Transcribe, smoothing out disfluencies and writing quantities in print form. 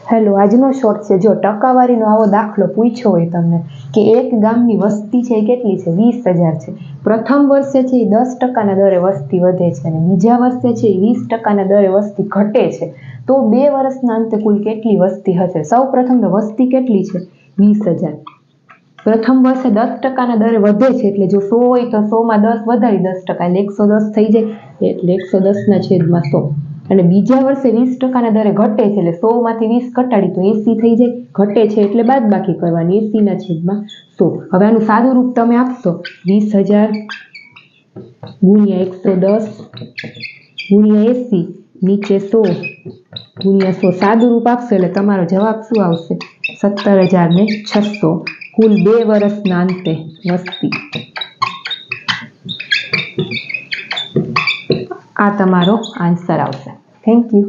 Hello, આજનો short છે. જો ટકાવારીનો આવો દાખલો પૂછ્યો હોય તમને કે એક ગામની વસ્તી છે એ કેટલી છે? 20,000 છે. પ્રથમ વર્ષે છે એ 10%ના દરે વસ્તી વધે છે અને બીજા વર્ષે છે એ 20%ના દરે વસ્તી ઘટે છે. તો 2 વર્ષના અંતે કુલ કેટલી વસ્તી હશે? સૌ પ્રથમ તો વસ્તી કેટલી છે? 20,000. પ્રથમ વર્ષે 10%ના દરે વધે છે, એટલે જો 100 હોય તો 100માં 10 વધારી 10%, એટલે 110 થઈ જાય, એટલે 110/100. અને બીજા વર્ષે 20%ના દરે ઘટે છે, એટલે 100માંથી 20 ઘટાડી તો 80 થઈ જાય. ઘટે છે એટલે બાદબાકી કરવાની, 80/100. હવે આનું સાદું રૂપ તમે આપશો 20,000 × 110 × 80 નીચે 100 × 100. સાદું રૂપ આપશો એટલે તમારો જવાબ શું આવશે? 17,600 કુલ 2 વર્ષના અંતે વસ્તી. આ તમારો આન્સર આવશે. Thank you.